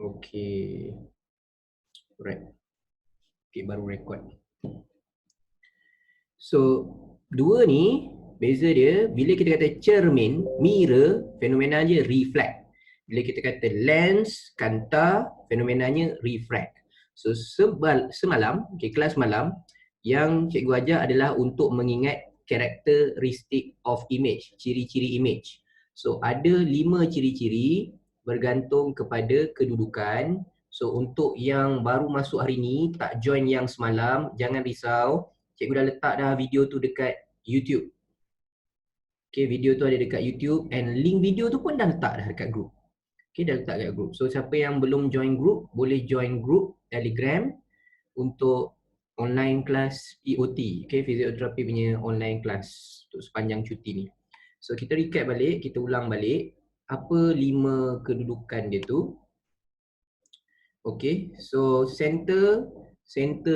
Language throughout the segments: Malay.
Okay. Right. Okay, baru record. So, dua ni, beza dia, bila kita kata cermin, mirror, fenomenanya reflect. Bila kita kata lens, kanta, fenomenanya refract. So, semalam, okay, kelas malam, yang cikgu ajar adalah untuk mengingat karakteristik of image, ciri-ciri image. So, ada 5 ciri-ciri bergantung kepada kedudukan. So, untuk yang baru masuk hari ni, tak join yang semalam, jangan risau. Cikgu dah letak dah video tu dekat YouTube. Okay, video tu ada dekat YouTube and link video tu pun dah letak dah dekat group. Okay, dah letak dekat group. So, siapa yang belum join group, boleh join group Telegram untuk online class POT. Okay, fisioterapi punya online class untuk sepanjang cuti ni. So, kita recap balik, kita ulang balik. Apa 5 kedudukan dia tu? Okay, so center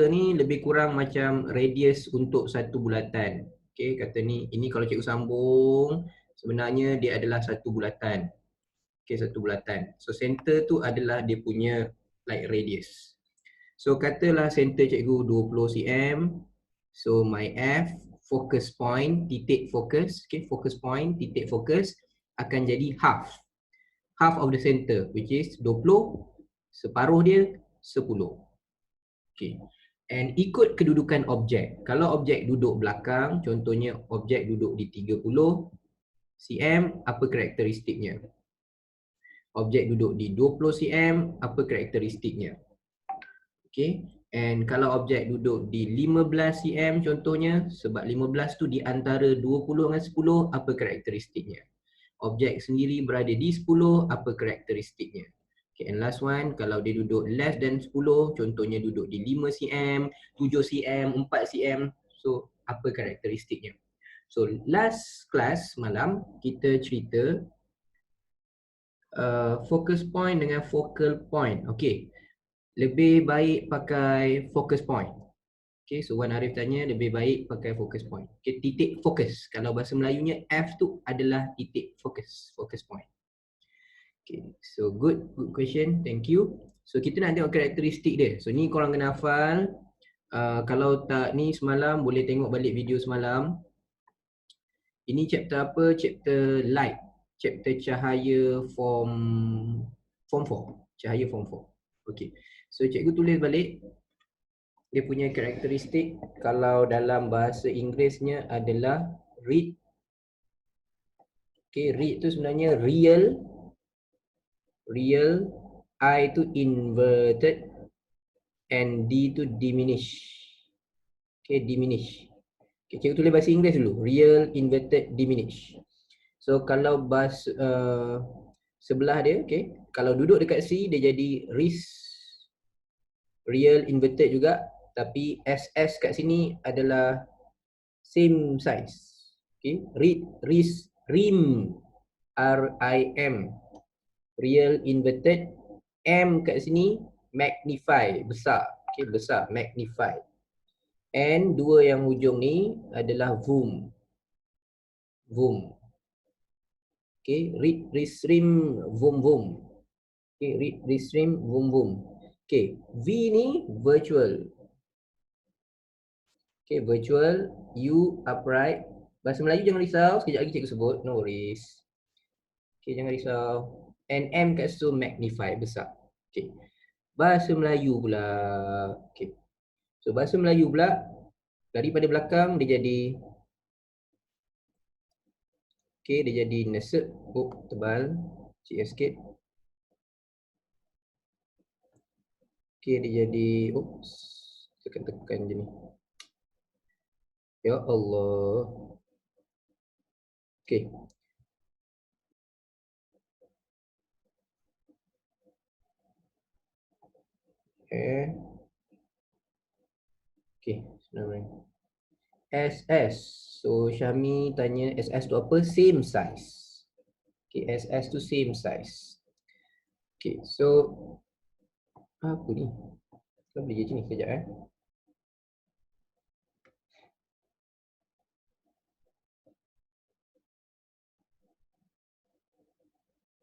ni lebih kurang macam radius untuk satu bulatan. Okay, kata ni, ini kalau cikgu sambung, sebenarnya dia adalah satu bulatan. Okay, satu bulatan. So center tu adalah dia punya like radius. So katalah center cikgu 20 cm. So my F, focus point, titik fokus, okay, focus point, titik fokus akan jadi half. Half of the center, which is 20, separuh dia 10. Okay. And ikut kedudukan objek. Kalau objek duduk belakang, contohnya objek duduk di 30 cm, apa karakteristiknya? Objek duduk di 20 cm, apa karakteristiknya? Okay. And kalau objek duduk di 15 cm contohnya, sebab 15 tu di antara 20 dengan 10, apa karakteristiknya? Objek sendiri berada di 10, apa karakteristiknya? Okay, and last one, kalau dia duduk less than 10, contohnya duduk di 5 cm, 7 cm, 4 cm, so apa karakteristiknya? So last class malam, kita cerita focus point dengan focal point. Okay, lebih baik pakai focus point. Okay, so Wan Arif tanya lebih baik pakai focus point. Okay, titik fokus. Kalau bahasa Melayunya F tu adalah titik fokus, focus point. Okay, so good question, thank you. So kita nak tengok karakteristik dia. So ni korang kena hafal. Kalau tak ni semalam boleh tengok balik video semalam. Ini chapter apa? Chapter light. Chapter cahaya form 4. Cahaya form 4. Okay. So cikgu tulis balik. Dia punya karakteristik kalau dalam bahasa Inggerisnya adalah read. Okay, read tu sebenarnya real. Real, I tu inverted, and D tu diminish. Okay, diminish. Okay, cikgu tulis bahasa Inggeris dulu. Real, inverted, diminish. So kalau bahasa sebelah dia, okay, kalau duduk dekat C dia jadi real, inverted juga, tapi SS kat sini adalah same size. Okay, rim, R-I-M, real, inverted, M kat sini magnify, besar. Okay, besar, magnify. And dua yang hujung ni adalah voom. Voom. Okay, restream, voom. Okay, restream, voom. Okay, V ni virtual. Okay, virtual, U upright. Bahasa Melayu jangan risau, sekejap lagi cikgu sebut, no worries. Okay, jangan risau. And M kat situ magnify, besar. Okay, bahasa Melayu pula. Okay, so bahasa Melayu pula, daripada belakang dia jadi, okay, dia jadi nesek. Oh, tebal. Cik sikit. Okay, dia jadi, oops, tekan je ni. Ya Allah. Okay. Okay, sebenarnya. SS. So Syami tanya SS tu apa? Same size. Okay, SS tu same size. Okay, so apa ni? Kenapa dia macam ni? Sekejap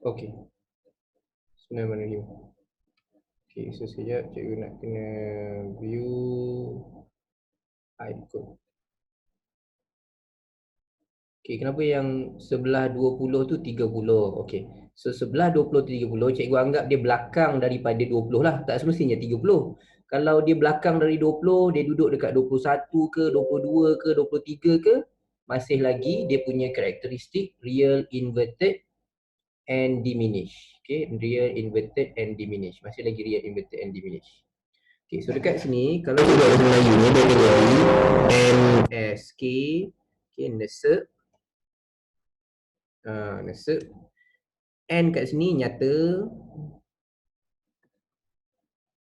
Okay. Bismillahirrahmanirrahim. Okay, so sekejap cikgu nak kena view hide code. Okay, kenapa yang sebelah 20 tu 30? Okay, so sebelah 20 tu 30, cikgu anggap dia belakang daripada 20 lah. Tak semestinya 30. Kalau dia belakang dari 20, dia duduk dekat 21 ke, 22 ke, 23 ke, masih lagi dia punya karakteristik real inverted and diminish. Okay, real inverted and diminish. Masih lagi real inverted and diminish. Okay, so dekat sini, kalau kita bahasa Melayu ni, dia kategori NSK, okay, nesek. Nesek. N kat sini nyata.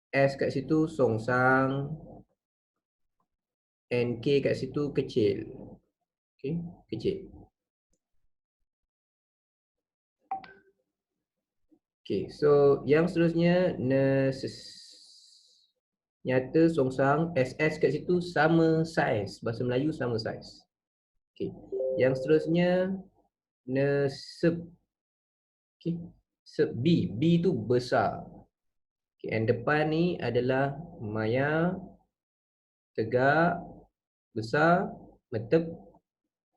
S kat situ songsang. And K kat situ kecil. Okay, kecil. Okay, so yang seterusnya nyata songsang. SS kat situ sama saiz. Bahasa Melayu sama saiz. Okay, yang seterusnya nesep. Okay, sep B. B tu besar. Okay, and depan ni adalah maya, tegak, besar, metep,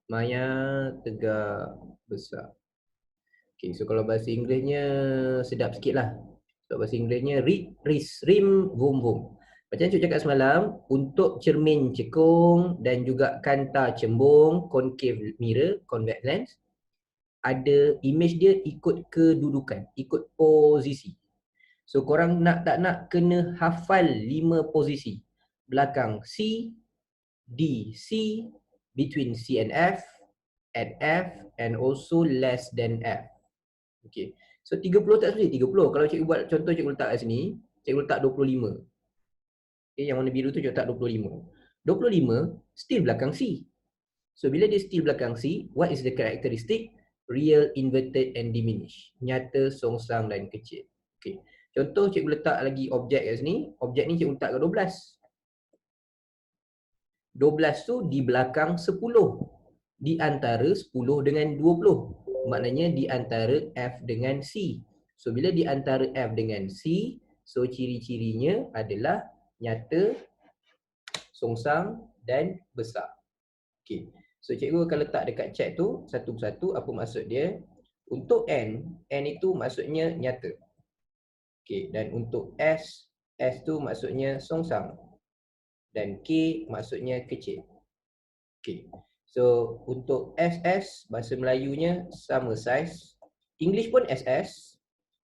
maya, tegak, besar. Okay, so kalau bahasa Inggerisnya sedap sikit lah. So bahasa Inggerisnya read, ris, rim, vum, vum. Macam Cik cakap semalam, untuk cermin cekung dan juga kanta cembung, concave mirror, convex lens, ada image dia ikut kedudukan, ikut posisi. So korang nak tak nak kena hafal 5 posisi. Belakang C, D, C, between C and F, at F, and also less than F. Okay. So 30 tak sebenarnya 30. Kalau cikgu buat contoh, cikgu letak kat sini, cikgu letak 25. Okay, yang warna biru tu cikgu letak 25. 25 still belakang C. So bila dia still belakang C, what is the characteristic? Real, inverted and diminished. Nyata, songsang dan kecil. Okay. Contoh cikgu letak lagi objek kat sini. Objek ni cikgu letak kat 12. 12 tu di belakang 10. Di antara 10 dengan 20. Maknanya di antara F dengan C. So bila di antara F dengan C, so ciri-cirinya adalah nyata, songsang dan besar. Okay. So cikgu akan letak dekat chat tu satu persatu apa maksud dia. Untuk N itu maksudnya nyata. Okay. Dan untuk S tu maksudnya songsang. Dan K maksudnya kecil. Okay. So untuk SS bahasa Melayunya sama size. English pun SS.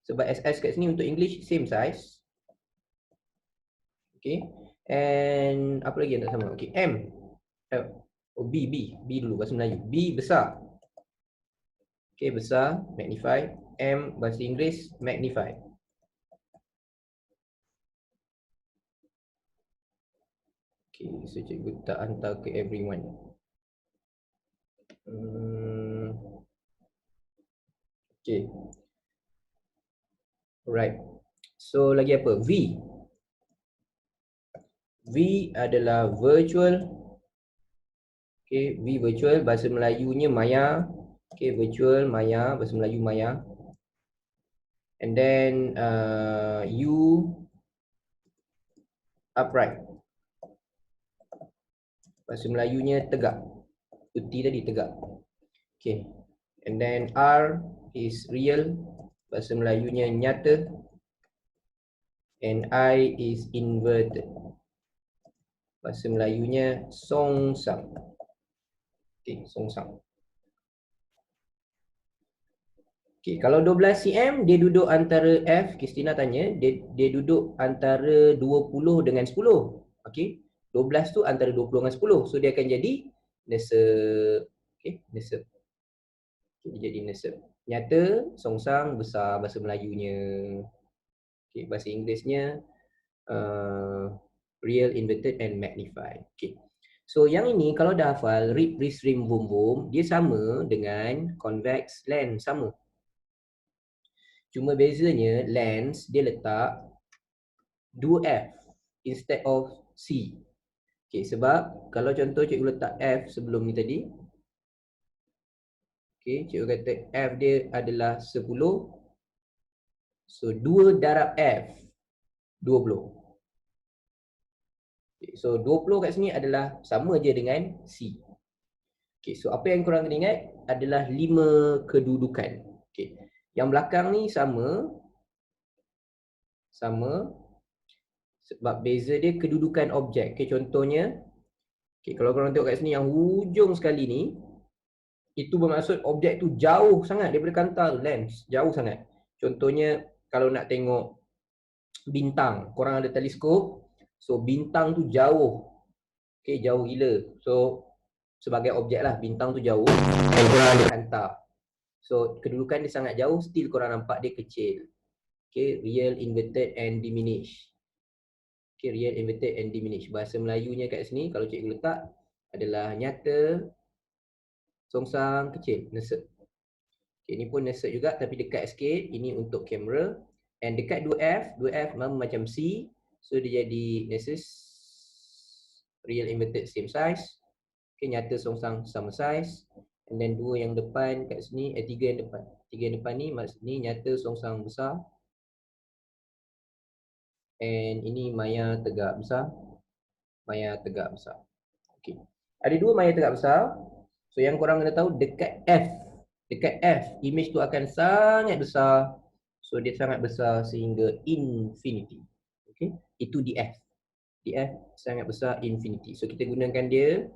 Sebab SS kat sini untuk English same size. Okay. And apa lagi yang tak sama? Okay. M. Oh, B dulu bahasa Melayu. B besar. Okay, besar, magnify. M bahasa Inggeris, magnify. Okay, so cikgu tak hantar ke everyone. Okay. Alright. So lagi apa? V. V adalah virtual. Okay, V virtual. Bahasa Melayunya maya. Okay, virtual, maya. Bahasa Melayu maya. And then U upright. Bahasa Melayunya tegak. Putih tadi tegak. Okay. And then R is real. Bahasa Melayunya nyata. And I is inverted. Bahasa Melayunya songsang. Okay, songsang. Okay, kalau 12 cm dia duduk antara F, Kristina tanya, dia duduk antara 20 dengan 10. Okay, 12 tu antara 20 dengan 10. So dia akan jadi nesep. Okay, nesep. Okay, dia jadi nesep. Nyata, songsang, besar bahasa Melayunya. Okay, bahasa Inggerisnya real, inverted and magnified. Okay. So yang ini kalau dah hafal read, ris, rim, vum, vum, dia sama dengan convex lens, sama. Cuma bezanya lens dia letak 2F instead of C. Okay, sebab kalau contoh cikgu letak F sebelum ni tadi. Okay, cikgu kata F dia adalah 10. So 2 darab F. 20. Okay, so 20 kat sini adalah sama je dengan C. Okay, so apa yang korang kena ingat adalah 5 kedudukan. Okay. Yang belakang ni sama sebab beza dia kedudukan objek. Okay, contohnya, okay, kalau korang tengok kat sini yang hujung sekali ni, itu bermaksud objek tu jauh sangat daripada kantar tu, lens, jauh sangat. Contohnya kalau nak tengok bintang, korang ada teleskop, so bintang tu jauh. Okay, jauh gila. So sebagai objek lah, bintang tu jauh dan korang ada hantar. So kedudukan dia sangat jauh, still korang nampak dia kecil. Okay, real, inverted and diminished. Okay, real, inverted and diminished. Bahasa Melayunya kat sini kalau cikgu letak adalah nyata, songsang, kecil, nesek. Okay, ini pun nesek juga tapi dekat sikit. Ini untuk kamera. And dekat 2F, 2F macam C. So dia jadi nesek, real, inverted, same size. Okay, nyata, songsang, sama size. And then 2 yang depan kat sini, 3 yang depan. 3 yang depan ni nyata, songsang, besar. And ini maya tegak besar. Maya tegak besar. Okay. Ada 2 maya tegak besar. So yang korang kena tahu dekat F. Dekat F, image tu akan sangat besar. So dia sangat besar sehingga infinity. Okay. Itu di F. Di F sangat besar infinity. So kita gunakan dia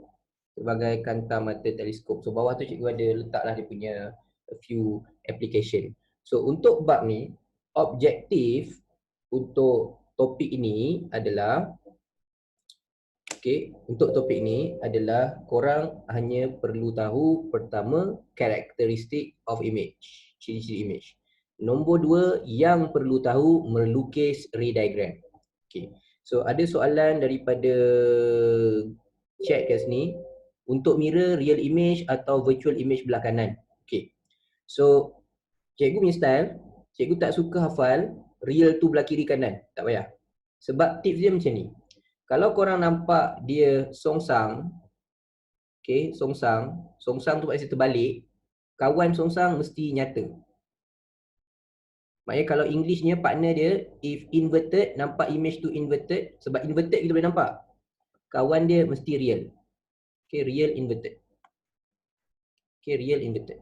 sebagai kanta mata teleskop. So bawah tu cikgu ada letaklah dia punya a few application. So untuk bab ni, objektif untuk topik ini adalah untuk topik ini adalah korang hanya perlu tahu pertama karakteristik of image, ciri-ciri image. Nombor 2 yang perlu tahu melukis ray diagram. So ada soalan daripada chat kat sini untuk mirror real image atau virtual image belah kanan. So cikgu punya style, cikgu tak suka hafal real tu belah kiri kanan, tak payah. Sebab tips dia macam ni. Kalau korang nampak dia songsang, songsang tu maksudnya terbalik, kawan songsang mesti nyata. Maknanya kalau Englishnya partner dia, if inverted, nampak image tu inverted, sebab inverted kita boleh nampak. Kawan dia mesti real. Real inverted. Real inverted.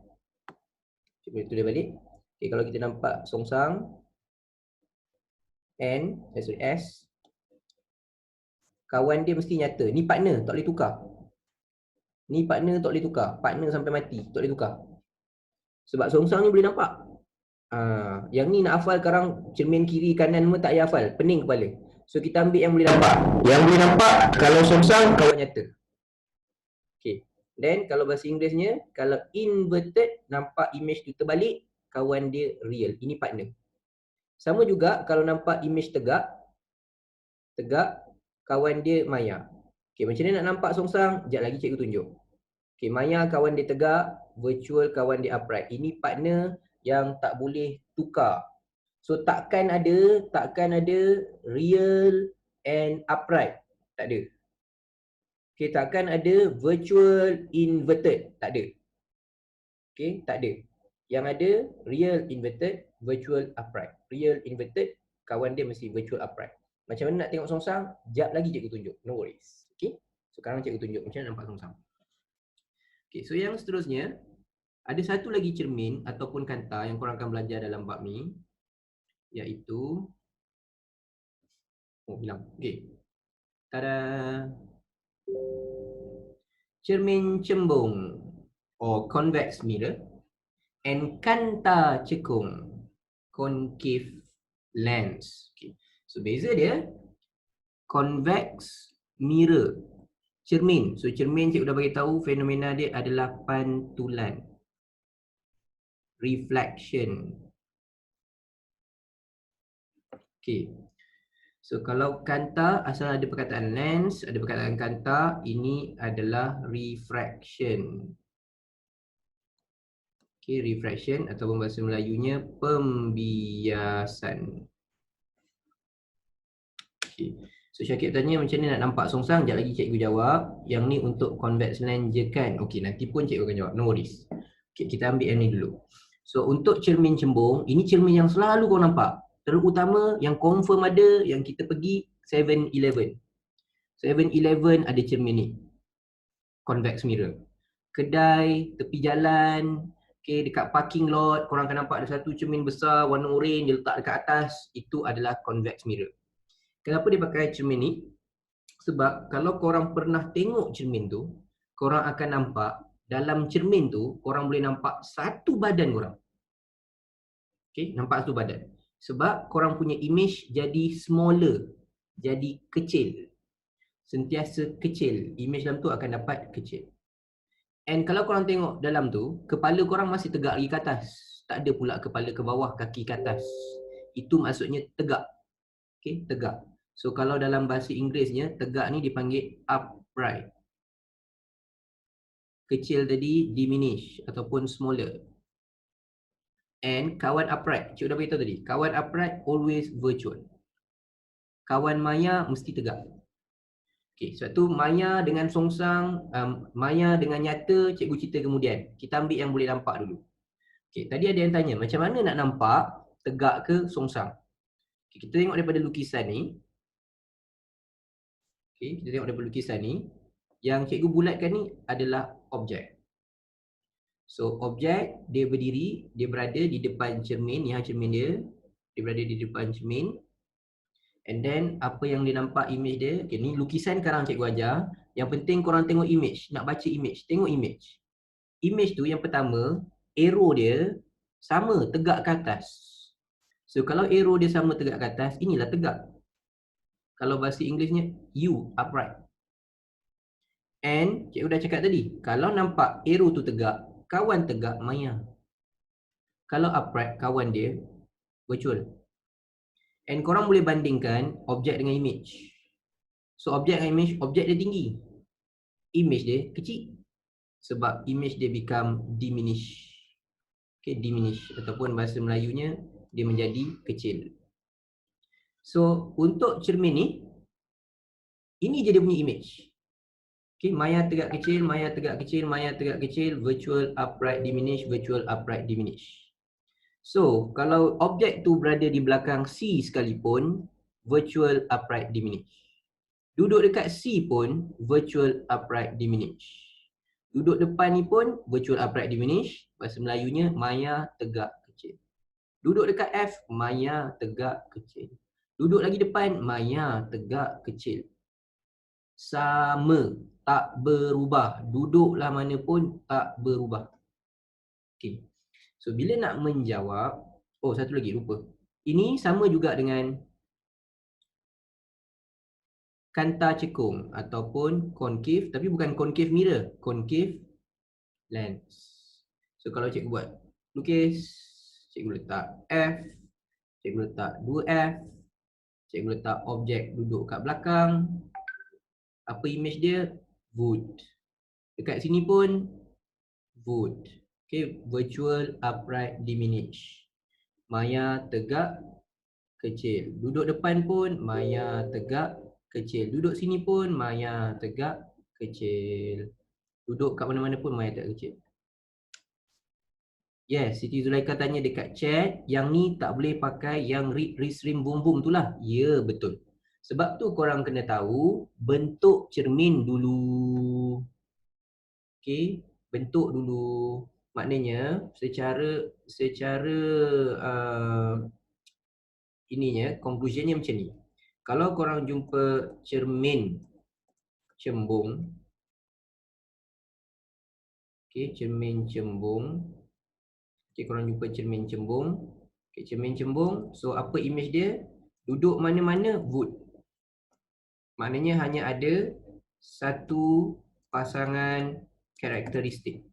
Boleh tulis balik. Kalau kita nampak songsang, S, kawan dia mesti nyata. Ni partner, tak boleh tukar. Ni partner tak boleh tukar. Partner sampai mati, tak boleh tukar. Sebab songsang ni boleh nampak. Yang ni nak hafal sekarang cermin kiri kanan semua tak payah hafal. Pening kepala. So kita ambil yang boleh nampak. Yang boleh nampak kalau songsang, kawan nyata. Then kalau bahasa Inggerisnya, kalau inverted, nampak image tu terbalik, kawan dia real. Ini partner. Sama juga kalau nampak image tegak, kawan dia maya. Macam mana nak nampak songsang? Sekejap lagi cikgu tunjuk. Maya kawan dia tegak, virtual kawan dia upright. Ini partner yang tak boleh tukar. So takkan ada real and upright. Tak ada. Takkan ada virtual inverted. Tak ada. Tak ada. Yang ada real inverted, virtual upright. Real inverted, kawan dia mesti virtual upright. Macam mana nak tengok songsang? Sekejap lagi cikgu tunjuk. No worries. Sekarang cikgu tunjuk macam mana nampak songsang. So yang seterusnya, ada satu lagi cermin ataupun kanta yang korang akan belajar dalam bab ni, iaitu hilang. Tada. Cermin cembung or convex mirror and kanta cekung, concave lens. So beza dia, convex mirror, cermin. So cermin cikgu dah bagi tahu fenomena dia adalah pantulan, reflection. So kalau kanta, asal ada perkataan lens, ada perkataan kanta, ini adalah refraction. Refraction atau bahasa Melayunya pembiasan. So Syakib tanya macam mana nak nampak songsang, sekejap lagi cikgu jawab. Yang ni untuk convex lens je kan? Nanti pun cikgu akan jawab, no worries. Kita ambil yang ni dulu. So untuk cermin cembung, ini cermin yang selalu kau nampak. Terutama yang confirm ada, yang kita pergi 7-Eleven. 7-Eleven ada cermin ni, convex mirror. Kedai, tepi jalan, okay, dekat parking lot, korang akan nampak ada satu cermin besar warna oranye dia letak dekat atas, itu adalah convex mirror. Kenapa dia pakai cermin ni? Sebab kalau korang pernah tengok cermin tu, korang akan nampak dalam cermin tu, korang boleh nampak satu badan korang. Okay, nampak satu badan. Sebab korang punya image jadi smaller, jadi kecil. Sentiasa kecil. Image dalam tu akan dapat kecil. And kalau korang tengok dalam tu, kepala korang masih tegak lagi ke atas. Tak ada pula kepala ke bawah, kaki ke atas. Itu maksudnya tegak. Okay, tegak. So kalau dalam bahasa Inggerisnya, tegak ni dipanggil upright. Kecil tadi diminish ataupun smaller. And kawan upright, cikgu dah beritahu tadi, kawan upright always virtual. Kawan maya mesti tegak. Okay, sebab tu maya dengan songsang, maya dengan nyata, cikgu cerita kemudian. Kita ambil yang boleh nampak dulu. Okay, tadi ada yang tanya, macam mana nak nampak tegak ke songsang? Okay, kita tengok daripada lukisan ni. Okay, kita tengok daripada lukisan ni. Yang cikgu bulatkan ni adalah objek. So, objek dia berdiri, dia berada di depan cermin, ni cermin dia. Dia berada di depan cermin. And then, apa yang dia nampak image dia. Okay, ni lukisan sekarang cikgu ajar. Yang penting korang tengok image, nak baca image. Tengok image. Image tu yang pertama, arrow dia sama tegak ke atas. So, kalau arrow dia sama tegak ke atas, inilah tegak. Kalau bahasa Inggerisnya, U, upright. And, cikgu dah cakap tadi, kalau nampak arrow tu tegak, kawan tegak maya. Kalau upright, kawan dia virtual. And korang boleh bandingkan objek dengan image. So objek dengan image, objek dia tinggi, image dia kecil. Sebab image dia become diminish. Okay, diminish ataupun bahasa Melayunya dia menjadi kecil. So untuk cermin ni, ini je dia punya image. Okay, maya tegak kecil, maya tegak kecil, maya tegak kecil, virtual upright diminish, virtual upright diminish. So, kalau objek tu berada di belakang C sekalipun, virtual upright diminish. Duduk dekat C pun, virtual upright diminish. Duduk depan ni pun, virtual upright diminish. Bahasa Melayunya, maya tegak kecil. Duduk dekat F, maya tegak kecil. Duduk lagi depan, maya tegak kecil. Sama, tak berubah. Duduklah mana pun, tak berubah. Okay. So, bila nak menjawab, oh satu lagi lupa. Ini sama juga dengan kanta cekung ataupun concave, tapi bukan concave mirror, concave lens. So, kalau cikgu buat lukis, cikgu letak F, cikgu letak 2F, cikgu letak objek duduk kat belakang. Apa image dia? Wood. Dekat sini pun wood. Okay, virtual upright diminish. Maya tegak kecil. Duduk depan pun maya tegak kecil. Duduk sini pun maya tegak kecil. Duduk kat mana-mana pun maya tegak kecil. Yes, Siti Zulaika tanya dekat chat, yang ni tak boleh pakai yang read restream boom boom tu lah. Ya, betul. Sebab tu korang kena tahu bentuk cermin dulu. Okay, bentuk dulu. Maknanya secara ininya, conclusionnya macam ni. Kalau korang jumpa cermin cembung, okay, cermin cembung, okay, korang jumpa cermin cembung, okay, cermin cembung, so apa image dia? Duduk mana-mana wood. Maknanya hanya ada satu pasangan karakteristik.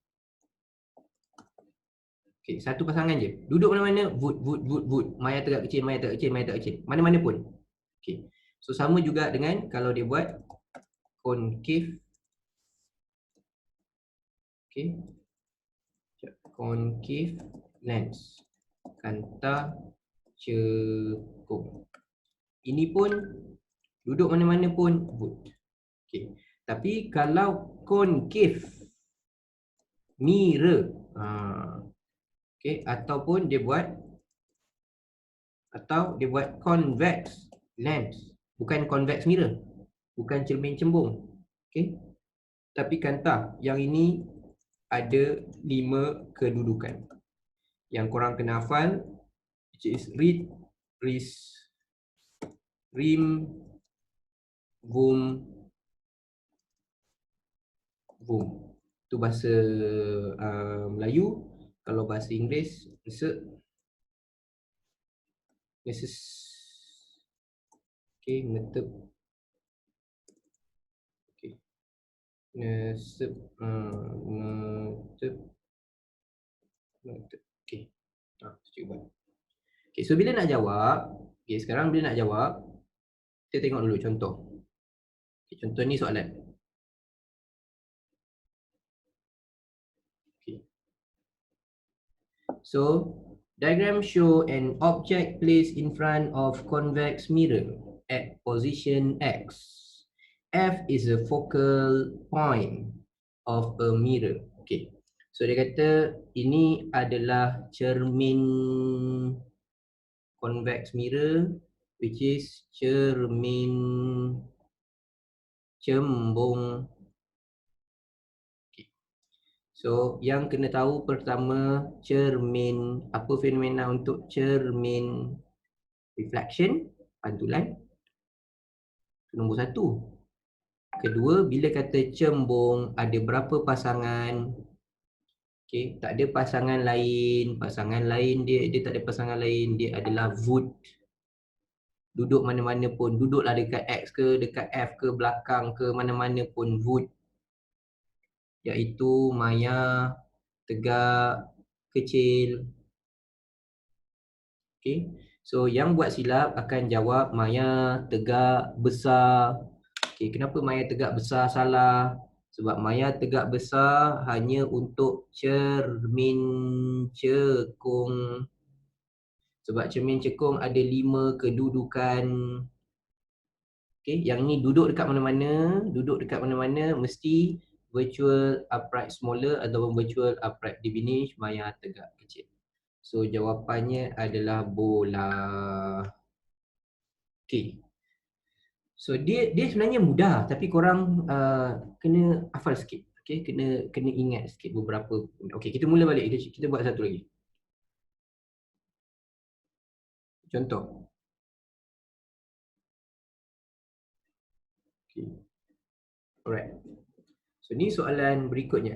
Okay, satu pasangan je. Duduk mana-mana, wood, wood, wood, wood. Maya tegak kecil, maya tegak kecil, maya tegak kecil. Mana-mana pun. Okay. So, sama juga dengan kalau dia buat concave. Okay. Concave lens. Kanta cekung. Ini pun duduk mana-mana pun wood. Okay. Tapi kalau concave mirror. Okay. Ataupun dia buat Atau dia buat convex lens, bukan convex mirror, bukan cermin cembung. Okey. Tapi kantah yang ini ada 5 kedudukan. Yang korang kena hafal, which is read, ris, rim, boom, boom. Itu bahasa Melayu. Kalau bahasa Inggeris, neses. Okey, ngetep. Okey. Nesep, ngetep, ngetep. Okey. Cuba. Okey, so bila nak jawab, okey, sekarang bila nak jawab, kita tengok dulu contoh. Okay, contoh ni soalan. Okay. So, diagram show an object placed in front of convex mirror at position X. F is a focal point of a mirror. Okay. So dia kata ini adalah cermin convex mirror, which is cermin cembung. So, yang kena tahu pertama, cermin. Apa fenomena untuk cermin? Reflection, pantulan. Nombor 1. Kedua, bila kata cembung, ada berapa pasangan? Okay, tak ada pasangan lain. Pasangan lain dia tak ada pasangan lain. Dia adalah void. Duduk mana-mana pun. Duduklah dekat X ke, dekat F ke, belakang ke, mana-mana pun void. Iaitu maya, tegak, kecil. Okay. So yang buat silap akan jawab maya, tegak, besar. Okay. Kenapa maya, tegak, besar salah? Sebab maya, tegak, besar hanya untuk cermin cekung. Sebab cermin cekung ada 5 kedudukan. Okay. Yang ni duduk dekat mana-mana. Duduk dekat mana-mana mesti virtual upright smaller ataupun virtual upright diminish, maya, tegak, kecil. So jawapannya adalah bola. Okay. So dia sebenarnya mudah tapi korang kena hafal sikit. Okay, kena ingat sikit beberapa. Okay, kita mula balik. Kita buat satu lagi. Contoh. Okay. Alright. So ni soalan berikutnya.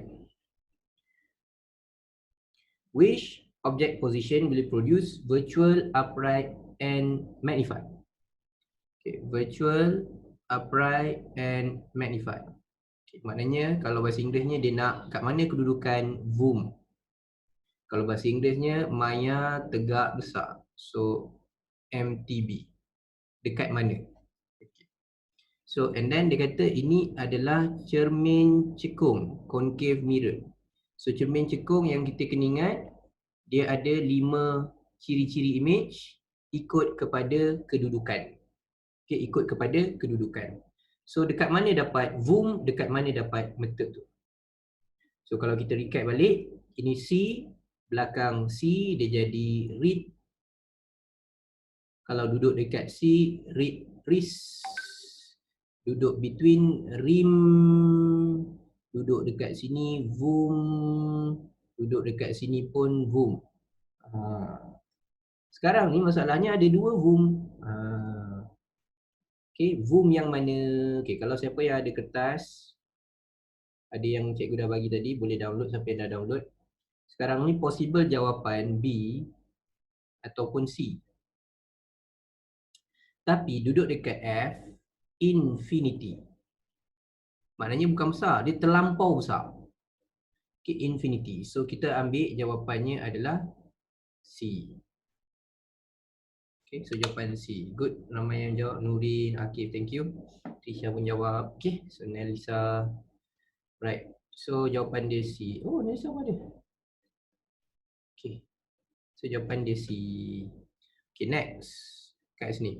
Which object position will produce virtual upright and magnified? Okay, virtual upright and magnified. Okay, maknanya kalau bahasa Inggerisnya dia nak kat mana kedudukan voom. Kalau bahasa Inggerisnya maya, tegak, besar. So MTB. Dekat mana? Okay. So and then dia kata ini adalah cermin cekung, concave mirror. So cermin cekung yang kita kena ingat, dia ada 5 ciri-ciri image ikut kepada kedudukan. Okay, ikut kepada kedudukan. So dekat mana dapat voom, dekat mana dapat method tu. So kalau kita recap balik, ini C, belakang C dia jadi read. Kalau duduk dekat C, read, ris. Duduk between rim. Duduk dekat sini voom. Duduk dekat sini pun voom. Sekarang ni masalahnya ada 2 voom. Okay, voom yang mana? Okay, kalau siapa yang ada kertas, ada yang cikgu dah bagi tadi, boleh download siapa yang dah download. Sekarang ni possible jawapan B ataupun C. Tapi duduk dekat F, infinity. Maknanya bukan besar, dia terlampau besar. Okay, infinity. So kita ambil jawapannya adalah C. Okay, so jawapan C. Good. Ramai yang jawab. Nurin, Akif, thank you. Trisha pun jawab. Okay, so Nelisa. Right. So jawapan dia C. Oh, Nelisa pun ada. Okay. So jawapan dia C. Okay, next. Kat sini.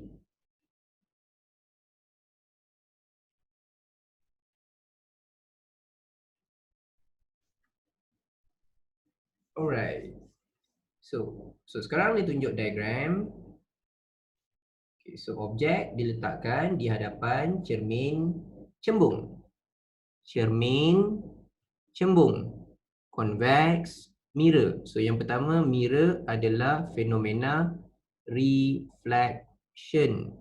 Alright. So sekarang ni tunjuk diagram. Okay, so objek diletakkan di hadapan cermin cembung. Cermin cembung. Convex mirror. So yang pertama, mirror adalah fenomena reflection,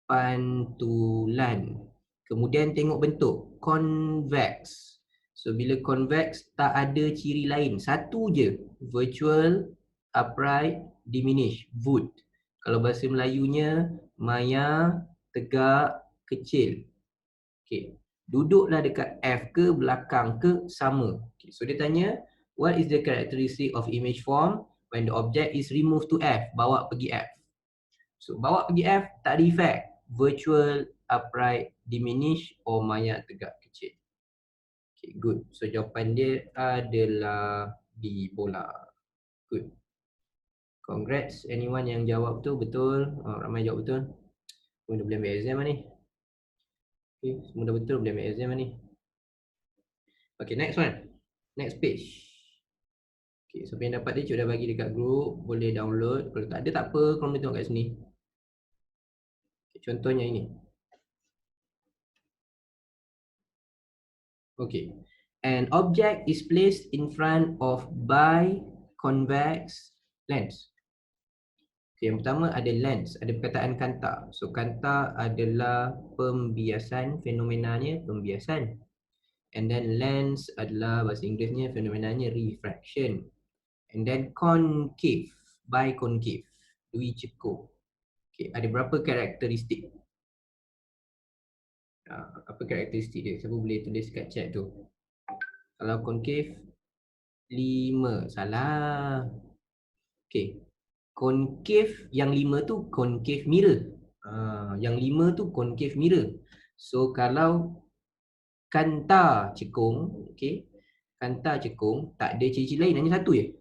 pantulan. Kemudian tengok bentuk, convex. So bila convex tak ada ciri lain, satu je, virtual, upright, diminish, void. Kalau bahasa Melayunya, maya, tegak, kecil. Okay. Duduklah dekat F ke, belakang ke, sama. Okay. So dia tanya, what is the characteristic of image form when the object is removed to F? Bawa pergi F. So bawa pergi F, tak ada effect. Virtual, upright, diminish, or maya, tegak, kecil. Okay, good. So jawapan dia adalah B, bola. Good. Congrats anyone yang jawab tu betul. Ramai jawab betul. Semua dah boleh ambil exam ni. Okay, semua dah betul boleh ambil exam ni. Okay, next one. Next page. Okay, siapa yang dapat dia cuba dah bagi dekat group. Boleh download. Kalau tak ada tak apa. Korang boleh tengok kat sini. Okay, contohnya ini. Okay. An object is placed in front of biconvex lens. Okay, yang pertama ada lens, ada perkataan kanta. So kanta adalah pembiasan, fenomenanya pembiasan. And then lens adalah bahasa Inggerisnya fenomenanya refraction. And then concave, biconcave, dui cekung. Okay, ada berapa karakteristik? Apa karakteristik dia? Siapa boleh tulis kat chat tu? Kalau concave 5, salah. Okay, concave yang 5 tu concave mirror. Yang 5 tu concave mirror. So kalau kanta cekung, okay, kanta cekung tak ada ciri-ciri lain, hanya satu je,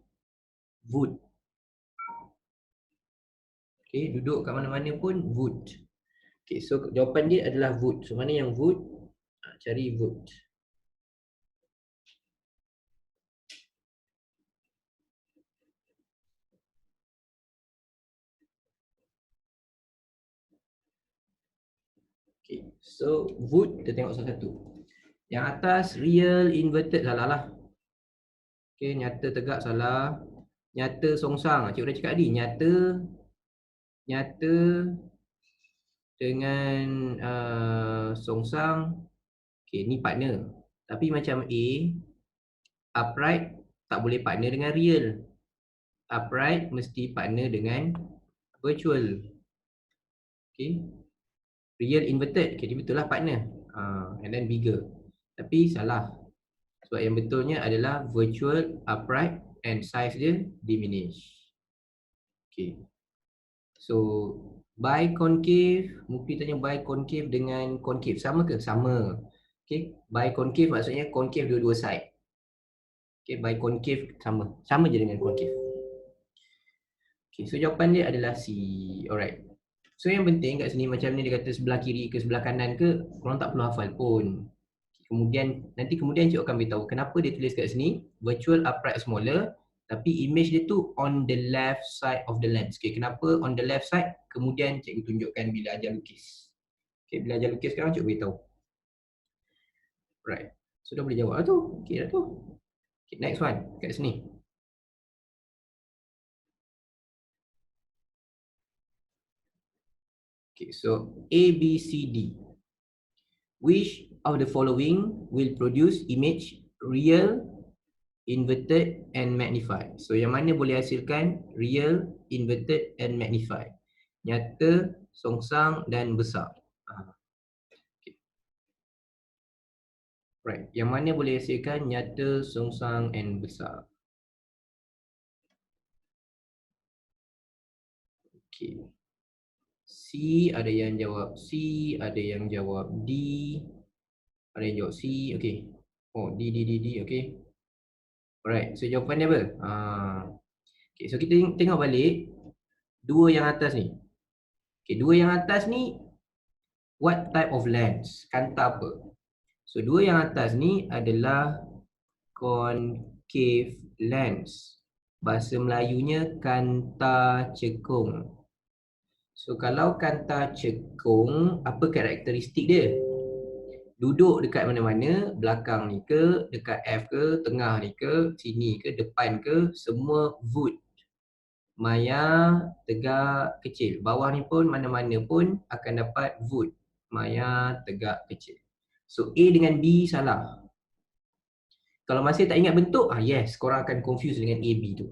void. Okay, duduk kat mana-mana pun void. Okay, so jawapan dia adalah void. So mana yang void? Cari void. Okay, so void kita tengok satu-satu. Yang atas real inverted salah lah. Okay, nyata tegak salah. Nyata songsang, cikgu dah cakap tadi, nyata dengan songsang. Okay, ni partner. Tapi macam A, upright tak boleh partner dengan real. Upright mesti partner dengan virtual. Okay, real inverted, okay, dia betul lah partner. And then bigger. Tapi salah. Sebab yang betulnya adalah virtual, upright, and size dia diminish. Okay. So biconcave, Mukti tanya biconcave dengan concave sama ke? Sama. Okay, biconcave maksudnya concave dua-dua side. Okay, biconcave sama. Sama je dengan concave. Okay, so jawapan dia adalah C. Alright. So yang penting kat sini macam ni dia kata sebelah kiri ke sebelah kanan ke, korang tak perlu hafal pun. Kemudian cikgu akan beritahu kenapa dia tulis kat sini virtual, upright, smaller, tapi image dia tu on the left side of the lens. Okay, kenapa on the left side? Kemudian cikgu tunjukkan bila ajar lukis. Okay, bila ajar lukis sekarang cikgu beritahu. Right. So dah boleh jawab lah tu. Okay dah tu. Okay, next one kat sini. Okay, so A, B, C, D. Which of the following will produce image real, inverted, and magnified? So yang mana boleh hasilkan real, inverted, and magnified? Nyata, songsang, dan besar. Okay. Right. Yang mana boleh hasilkan nyata, songsang, and besar? Okay. C, ada yang jawab C, ada yang jawab D, ada yang jawab C, okay. Oh, D, okay. Alright, so jawapan dia apa? Okay, so kita tengok balik dua yang atas ni. Okay, dua yang atas ni what type of lens? Kanta apa? So dua yang atas ni adalah concave lens. Bahasa Melayunya kanta cekung. So kalau kanta cekung, apa karakteristik dia? Duduk dekat mana-mana, belakang ni ke, dekat F ke, tengah ni ke, sini ke, depan ke, semua wood. Maya tegak kecil. Bawah ni pun mana-mana pun akan dapat wood. Maya tegak kecil. So A dengan B salah. Kalau masih tak ingat bentuk, yes, korang akan confuse dengan A, B tu.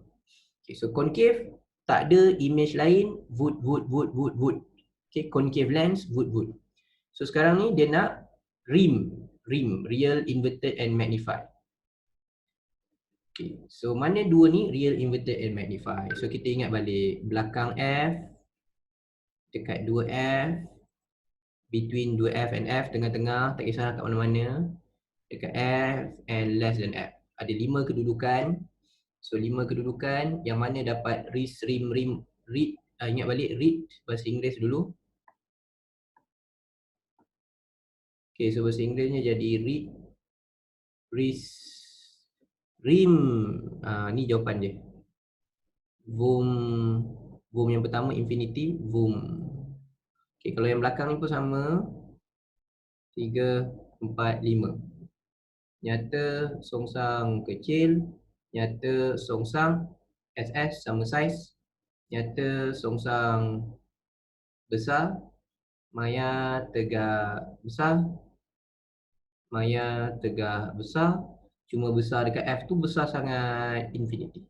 Okay, so concave, tak ada image lain, wood, wood, wood, wood, wood. Okay, concave lens, wood, wood. So sekarang ni dia nak rim, real, inverted and magnified. Okay, so mana dua ni? Real, inverted and magnified. So kita ingat balik, belakang F, dekat 2F, between 2F and F, tengah-tengah, tak kisah kat mana-mana, dekat F and less than F. Ada 5 kedudukan. So 5 kedudukan, yang mana dapat read, ingat balik read bahasa Inggeris dulu. Okay, so bahasa Inggerisnya jadi read, rim. Ni jawapan dia. Vom yang pertama infinity, vom. Okay, kalau yang belakang ni pun sama. 3, 4, 5. Nyata songsang kecil, nyata songsang SS sama saiz, nyata songsang besar, maya tegak besar, maya tegak besar. Cuma besar dekat F tu besar sangat infinity.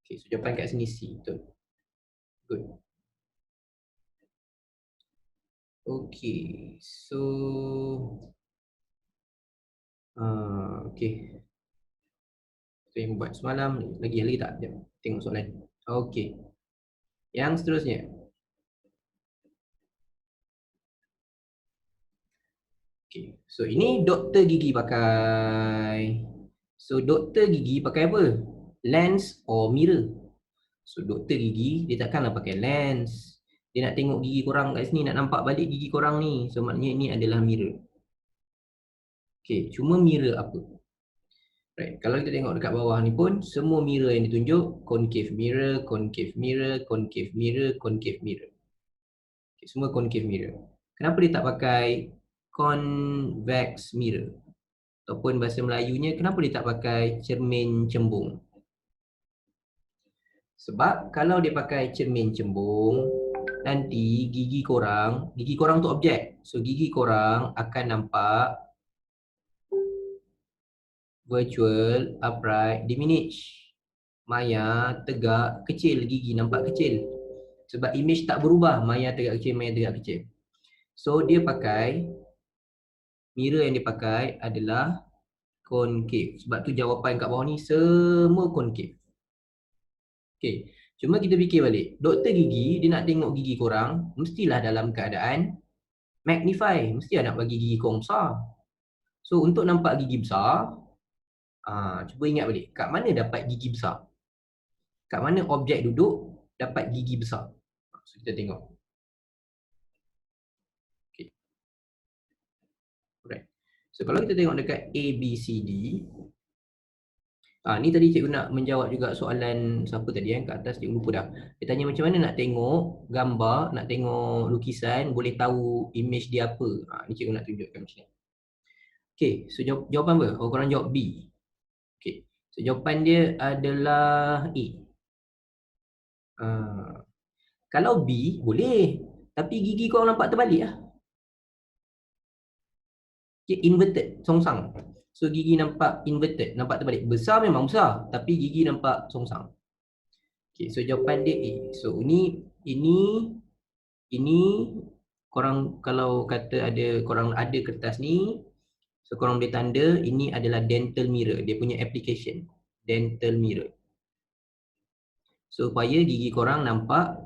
Okay, so jawapan kat sini C, betul. Good. Okay, so okay. So yang buat semalam lagi tak? Jom, tengok soalan. Okay. Yang seterusnya. Okay. So ini doktor gigi pakai. So doktor gigi pakai apa? Lens or mirror? So doktor gigi dia takkanlah pakai lens. Dia nak tengok gigi korang kat sini, nak nampak balik gigi korang ni. So maknanya ini adalah mirror. Okay, cuma mirror apa? Right. Kalau kita tengok dekat bawah ni pun, semua mirror yang ditunjuk, concave mirror, concave mirror, concave mirror, concave mirror. Okay, semua concave mirror. Kenapa dia tak pakai convex mirror? Ataupun bahasa Melayunya, kenapa dia tak pakai cermin cembung? Sebab kalau dia pakai cermin cembung, nanti gigi korang tu objek. So gigi korang akan nampak virtual, upright, diminish. Maya tegak kecil, gigi nampak kecil. Sebab image tak berubah, maya tegak kecil, maya tegak kecil. So dia pakai, mirror yang dia pakai adalah concave. Sebab tu jawapan kat bawah ni semua concave. Okay, cuma kita fikir balik. Doktor gigi, dia nak tengok gigi korang, mestilah dalam keadaan magnify. Mesti nak bagi gigi korang besar. So untuk nampak gigi besar, cuba ingat balik, kat mana dapat gigi besar? Kat mana objek duduk dapat gigi besar? So kita tengok. Okay. Alright. So kalau kita tengok dekat A, B, C, D, ni tadi cikgu nak menjawab juga soalan siapa tadi kat atas, cikgu lupa dah. Dia tanya macam mana nak tengok gambar, nak tengok lukisan, boleh tahu image dia apa. Ni cikgu nak tunjukkan macam ni. Okay, so jawapan apa? Korang jawab B. Okay, so jawapan dia adalah A. Kalau B, boleh. Tapi gigi korang nampak terbalik lah. Okay, inverted, songsang. So gigi nampak inverted, nampak terbalik. Besar memang besar, tapi gigi nampak songsang. Okay, so jawapan dia A. So ini korang kalau kata korang ada kertas ni, so korang boleh tanda ini adalah dental mirror. Dia punya application, dental mirror. So supaya gigi korang nampak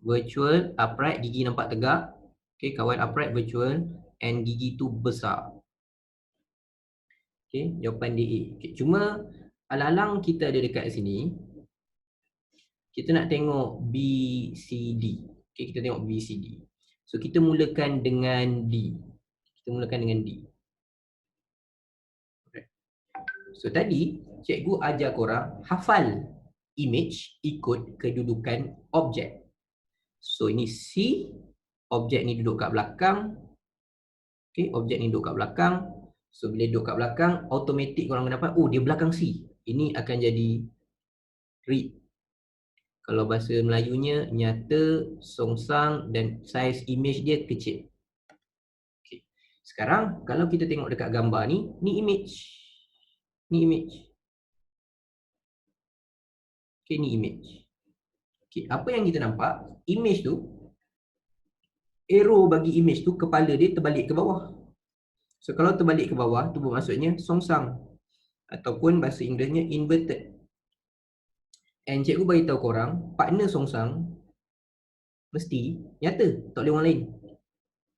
virtual, upright, gigi nampak tegak. Okay, kawan upright, virtual, and gigi tu besar. Okay, jawapan dia A. Okay, cuma alang-alang kita ada dekat sini, kita nak tengok B, C, D. Okay, kita tengok B, C, D. So kita mulakan dengan D. Kita mulakan dengan D. Okay. So tadi cikgu ajar korang hafal image ikut kedudukan objek. So ini C, objek ni duduk kat belakang. Okay, objek ni duduk kat belakang. So bila duduk kat belakang, automatik korang akan dapat, oh dia belakang C. Ini akan jadi read. Kalau bahasa Melayunya, nyata, songsang dan saiz image dia kecil. Okay. Sekarang kalau kita tengok dekat gambar ni image. Ni image. Okay, ni image. Okay, apa yang kita nampak, image tu, arrow bagi image tu, kepala dia terbalik ke bawah. So kalau terbalik ke bawah, tu bermaksudnya songsang. Ataupun bahasa Inggerisnya inverted. And cikgu bagi tahu korang, partner songsang mesti nyata, tak boleh orang lain.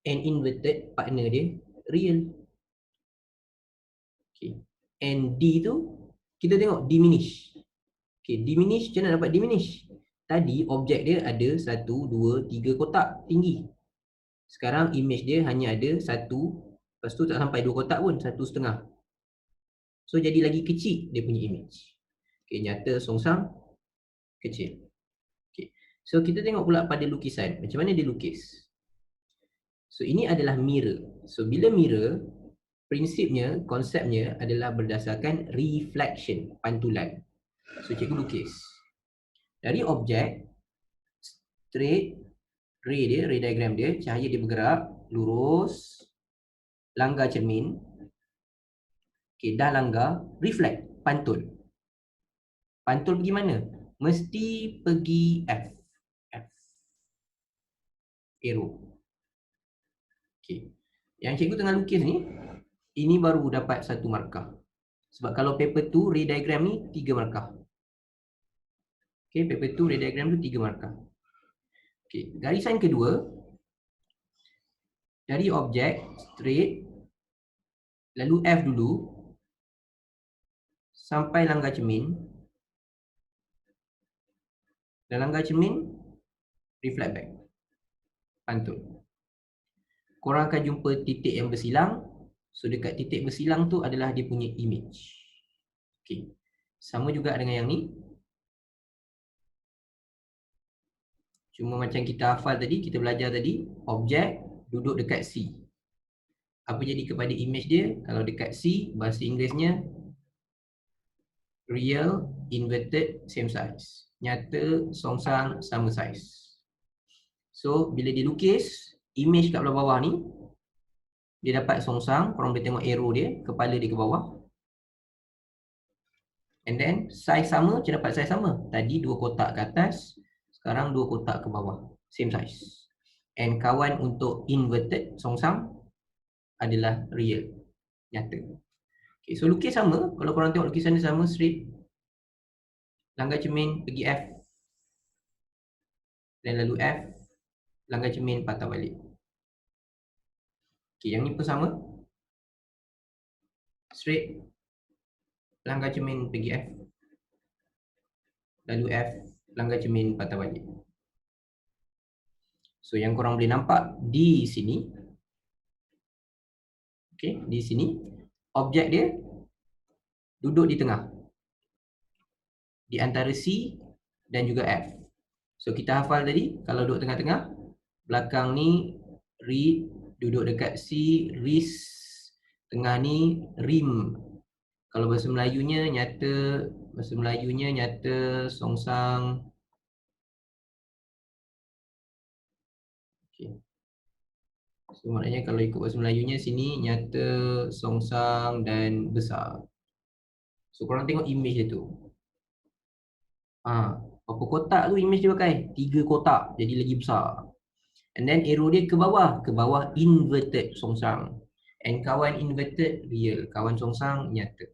And inverted, partner dia real. Okay. And D tu, kita tengok diminish. Okay, diminish, macam mana dapat diminish? Tadi objek dia ada 1, 2, 3 kotak tinggi. Sekarang image dia hanya ada 1, lepas tu tak sampai 2 kotak pun, 1,5. So jadi lagi kecil dia punya image. Okay, nyata songsang kecil. Okay. So kita tengok pula pada lukisan, macam mana dia lukis. So ini adalah mirror. So bila mirror, prinsipnya, konsepnya adalah berdasarkan reflection, pantulan. So cikgu lukis. Dari objek, straight, ray diagram dia, cahaya dia bergerak, lurus, langgar cermin. Okay, dah langgar, reflect, pantul. Pantul pergi mana? Mesti pergi F. F. Arrow. Okay. Yang cikgu tengah lukis ni, ini baru dapat 1 markah. Sebab kalau paper 2, ray diagram ni 3 markah. Okay, paper 2, ray diagram tu 3 markah. Okay, garisan kedua, dari objek, straight, lalu F dulu, sampai langgar cermin. Dan langgar cermin, reflect back. Pantul. Korang akan jumpa titik yang bersilang. So dekat titik bersilang tu adalah dia punya image. Okay. Sama juga dengan yang ni. Cuma macam kita hafal tadi, kita belajar tadi, objek duduk dekat C. Apa jadi kepada image dia? Kalau dekat C, bahasa Inggerisnya real, inverted, same size. Nyata, songsang, sama size. So bila dilukis, image kat belah bawah ni, dia dapat songsang, korang boleh tengok arrow dia, kepala dia ke bawah. And then size sama, macam dapat size sama. Tadi 2 kotak ke atas, sekarang 2 kotak ke bawah. Same size. And kawan untuk inverted, songsang, adalah real, nyata. Okay, so lukis sama, kalau korang tengok lukisan dia sama, straight. Langgar cermin, pergi F. Dan lalu F, langgar cermin, patah balik. Okay, yang ni pun sama. Straight. Langgar cermin, pergi F. Lalu F, langgar cermin, patah balik. So yang korang boleh nampak di sini, okay, di sini, objek dia duduk di tengah. Di antara C dan juga F. So kita hafal tadi, kalau duduk tengah-tengah, belakang ni read, duduk dekat C, ris, tengah ni rim. Kalau bahasa Melayunya nyata, songsang. Okay. So maknanya kalau ikut bahasa Melayunya sini nyata, songsang dan besar. So korang tengok image dia tu. Berapa kotak tu image dia pakai? 3 kotak, jadi lagi besar. And then arrow dia ke bawah inverted, songsang. And kawan inverted, real. Kawan songsang, nyata.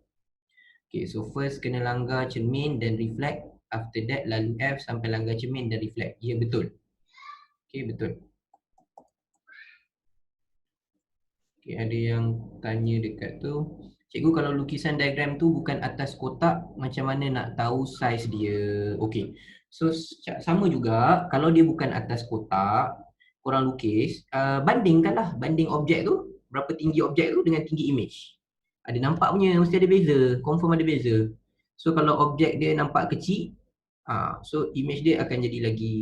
Okay, so first kena langgar cermin dan reflect. After that lalu F sampai langgar cermin dan reflect. Ya, betul. Okay, betul. Okay, ada yang tanya dekat tu. Cikgu, kalau lukisan diagram tu bukan atas kotak, macam mana nak tahu saiz dia? Okay, so sama juga, kalau dia bukan atas kotak, korang lukis, bandingkanlah, banding objek tu, berapa tinggi objek tu dengan tinggi image. Ada nampak punya, mesti ada beza, confirm ada beza. So kalau objek dia nampak kecil, so image dia akan jadi lagi,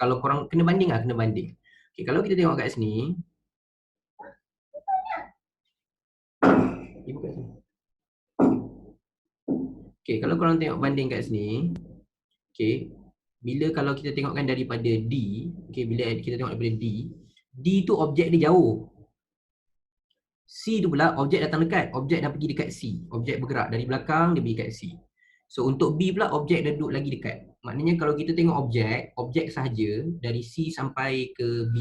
Kalau korang kena banding lah, kena banding. Okay, kalau kita tengok kat sini. Ibu kat sini. Okay, kalau korang tengok banding kat sini. Okay, bila kalau kita tengokkan daripada D. Okay, bila kita tengok daripada D tu objek dia jauh. C tu pula objek datang dekat. Objek dah pergi dekat C. Objek bergerak dari belakang dia pergi dekat C. So untuk B pula objek dah duduk lagi dekat. Maknanya kalau kita tengok objek sahaja dari C sampai ke B,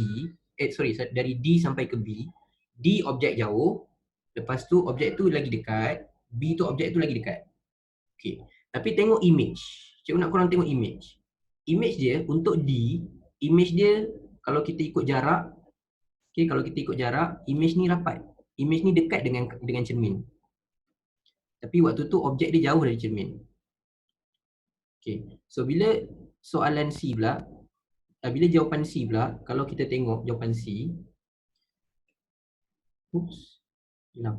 dari D sampai ke B, D objek jauh, lepas tu objek tu lagi dekat, B tu objek tu lagi dekat. Okay. Tapi tengok image. Cikgu nak korang tengok image. Image dia untuk D, image dia kalau kita ikut jarak, okay, kalau kita ikut jarak, image ni rapat. Image ni dekat dengan cermin. Tapi waktu tu objek dia jauh dari cermin. Okay. So bila soalan C pula, bila jawapan C pula, kalau kita tengok jawapan C, hilang.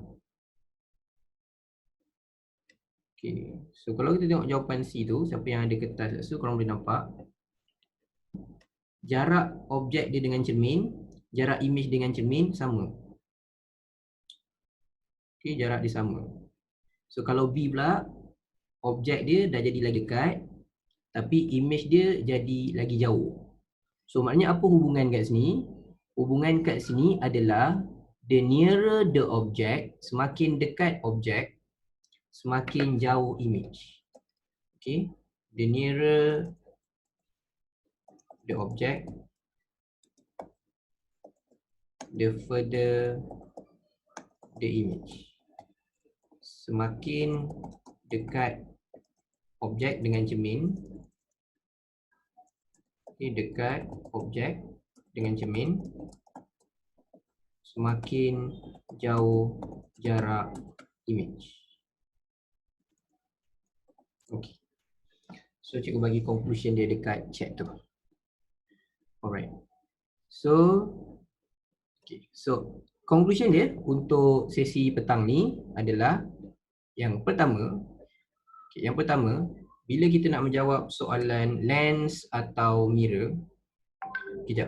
Okay. So kalau kita tengok jawapan C tu, siapa yang ada kertas kat situ, korang boleh nampak. Jarak objek dia dengan cermin, jarak image dengan cermin sama. Okay, jarak dia sama. So kalau B pula, objek dia dah jadi lagi dekat, tapi image dia jadi lagi jauh. So maknanya apa hubungan kat sini? Hubungan kat sini adalah the nearer the object, semakin dekat objek, semakin jauh image. Okay, the nearer the object, the further the image. Semakin dekat objek dengan cermin, okay, dekat objek dengan cermin, semakin jauh jarak image. Okay. So cikgu bagi conclusion dia dekat chat tu. Alright. So conclusion dia untuk sesi petang ni adalah yang pertama, bila kita nak menjawab soalan lens atau mirror,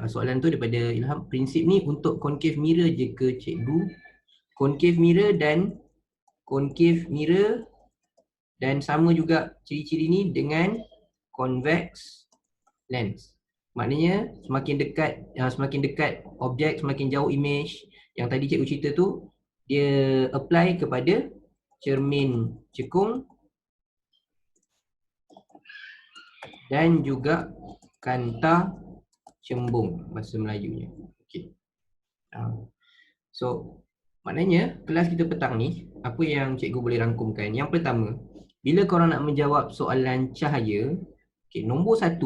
soalan tu daripada Ilham, prinsip ni untuk concave mirror je ke cikgu? Concave mirror dan sama juga ciri-ciri ni dengan convex lens. Maknanya semakin dekat objek, semakin jauh image. Yang tadi cikgu cerita tu, dia apply kepada cermin cekung dan juga kanta cembung bahasa Melayunya. Okey. So maknanya kelas kita petang ni, apa yang cikgu boleh rangkumkan? Yang pertama, bila korang nak menjawab soalan cahaya, okay, nombor 1,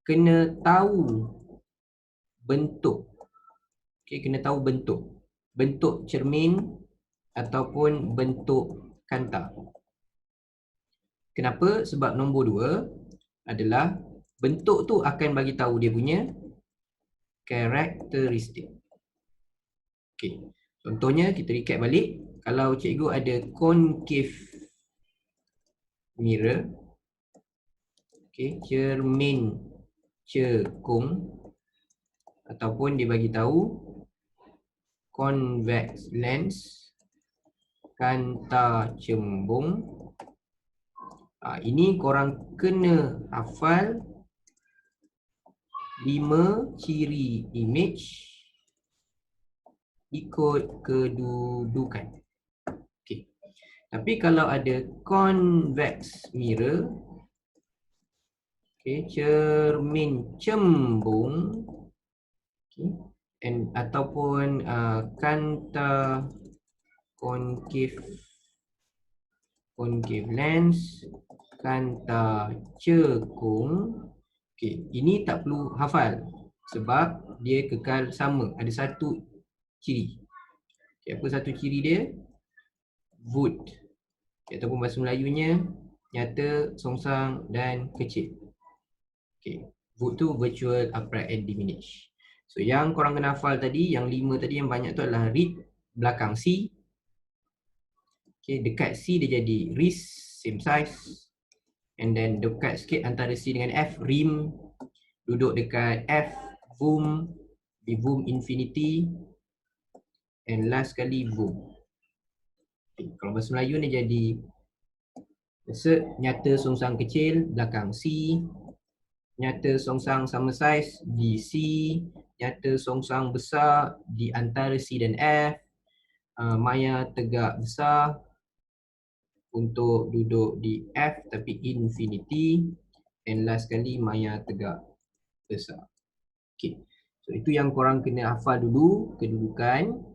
kena tahu bentuk. Okay, kena tahu bentuk cermin ataupun bentuk kanta. Kenapa? Sebab nombor 2 adalah bentuk tu akan bagi tahu dia punya karakteristik. Okay. Contohnya kita recap balik, kalau cikgu ada concave mirror, okay, cermin cekung, ataupun dia bagi tahu convex lens, kanta cembung. Ini korang kena hafal 5 ciri image ikut kedudukan. Okay. Tapi kalau ada convex mirror, okay, cermin cembung, okay, ataupun kanta concave lens, kanta cekung. Okay, ini tak perlu hafal sebab dia kekal sama, ada satu ciri. Okay, apa satu ciri dia? Wood. Okay, ataupun bahasa Melayunya nyata, songsang dan kecil. Okay, wood tu virtual, upright and diminished. So yang korang kena hafal tadi, yang 5 tadi yang banyak tu adalah read belakang C. Okay, dekat C dia jadi wrist, same size. And then dekat sikit antara C dengan F, rim. duduk dekat F, Voom, di Voom Infinity, and last kali Voom. Okay, kalau bahasa Melayu ni jadi nyata songsang kecil, belakang C, nyata songsang sama saiz di C, nyata songsang besar di antara C dan F, maya tegak besar untuk duduk di F tapi infinity, and last kali maya tegak besar. Okay. So itu yang korang kena hafal dulu kedudukan.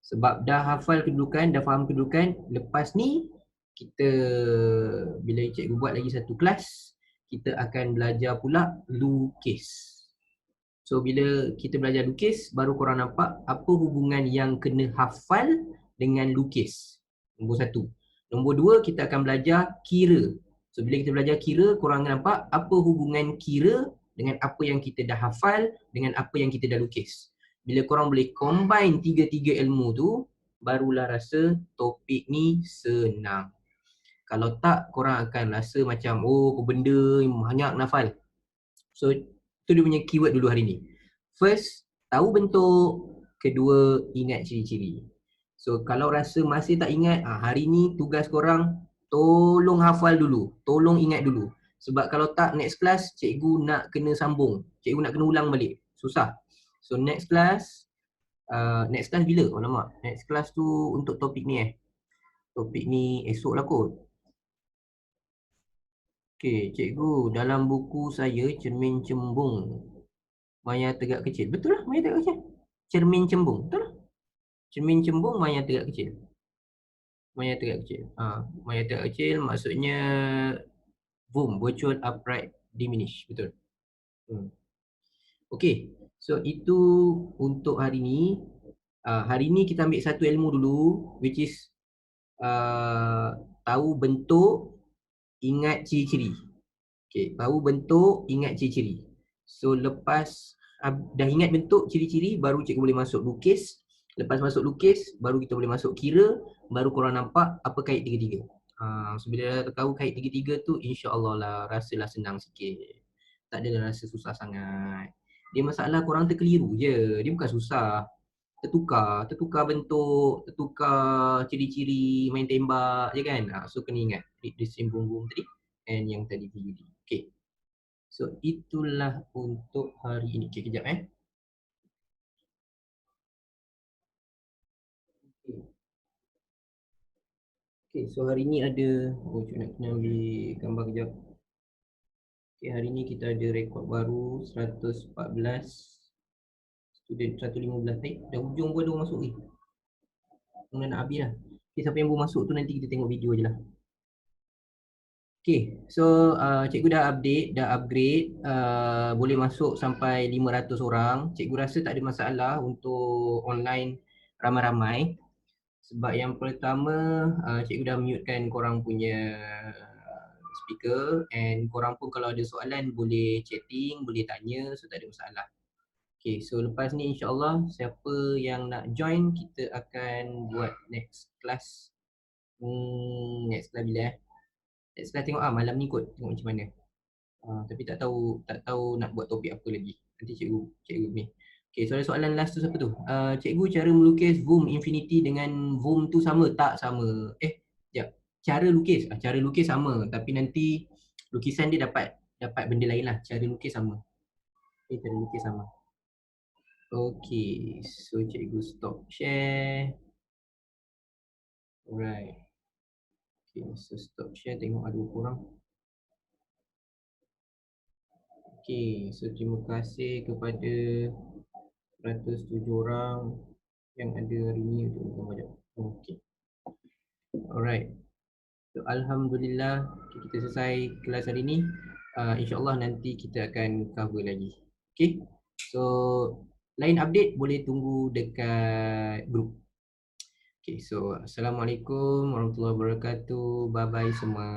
Sebab dah hafal kedudukan, dah faham kedudukan, lepas ni kita bila cikgu buat lagi satu kelas, kita akan belajar pula lukis. So bila kita belajar lukis, baru korang nampak apa hubungan yang kena hafal dengan lukis. Nombor satu. Nombor dua, kita akan belajar kira. So bila kita belajar kira, korang nampak apa hubungan kira dengan apa yang kita dah hafal, dengan apa yang kita dah lukis. Bila korang boleh combine tiga-tiga ilmu tu, barulah rasa topik ni senang. Kalau tak, korang akan rasa macam, oh benda yang banyak nafal. So itu dia punya keyword dulu hari ni. First, tahu bentuk. Kedua, ingat ciri-ciri. So kalau rasa masih tak ingat, hari ni tugas korang tolong hafal dulu, tolong ingat dulu. Sebab kalau tak, next class cikgu nak kena sambung, cikgu nak kena ulang balik, susah. So next class bila? Alamak, next class tu untuk topik ni topik ni esok lah kot. Okay, cikgu, dalam buku saya cermin cembung, maya tegak kecil. Betul lah, maya tegak kecil. Cermin cembung, betul lah. Cermin cembung, maya tegak kecil. Maya tegak kecil. Maya tegak kecil maksudnya boom, virtual upright diminish, betul. Okay, so itu untuk hari ni. Hari ni kita ambil satu ilmu dulu, which is tahu bentuk, ingat ciri-ciri. Okay, tahu bentuk, ingat ciri-ciri. So lepas dah ingat bentuk, ciri-ciri, baru cikgu boleh masuk lukis. Lepas masuk lukis, baru kita boleh masuk kira, baru korang nampak apa kait tiga-tiga. So bila dah tahu kait tiga-tiga tu, insya-Allah lah rasalah senang sikit. Tak adalah rasa susah sangat. Dia masalah korang terkeliru je, dia bukan susah. Tertukar bentuk, tertukar ciri-ciri, main tembak je kan. So kena ingat, read the same boom tadi and yang tadi PUD. Okay. So itulah untuk hari ini. Okay, kejap Okay, so hari ni ada, cik nak kena ambil gambar kejap. Okay, hari ni kita ada rekod baru 114 student, 115. Dah hujung pun ada orang masuk ni. Dah nak habis lah. Okay, siapa yang baru masuk tu nanti kita tengok video je lah. Okay, so cikgu dah update, dah upgrade, boleh masuk sampai 500 orang. Cikgu rasa tak ada masalah untuk online ramai-ramai. Sebab yang pertama, cikgu dah mute-kan korang punya speaker, and korang pun kalau ada soalan boleh chatting, boleh tanya, so tak ada masalah. Okay, so lepas ni insyaAllah siapa yang nak join, kita akan buat next class. Next class bila Next class tengok malam ni kot, tengok macam mana. Tapi tak tahu nak buat topik apa lagi. Nanti cikgu ni. Okay, soalan last tu siapa tu? Cikgu, cara melukis Voom Infinity dengan Voom tu sama tak? Sama. Sekejap. Cara lukis sama, tapi nanti lukisan dia dapat benda lain lah. Cara lukis sama. Okay, cara lukis sama. Okay, so cikgu stop share. Alright. Okay, so stop share, tengok ada berapa orang. Okay, so terima kasih kepada 107 orang yang ada hari ni untuk gambar. Okay. Alright. So Alhamdulillah kita selesai kelas hari ni. InsyaAllah nanti kita akan cover lagi. Okay. So lain update boleh tunggu dekat group. Okay, so Assalamualaikum warahmatullahi wabarakatuh. Bye bye semua.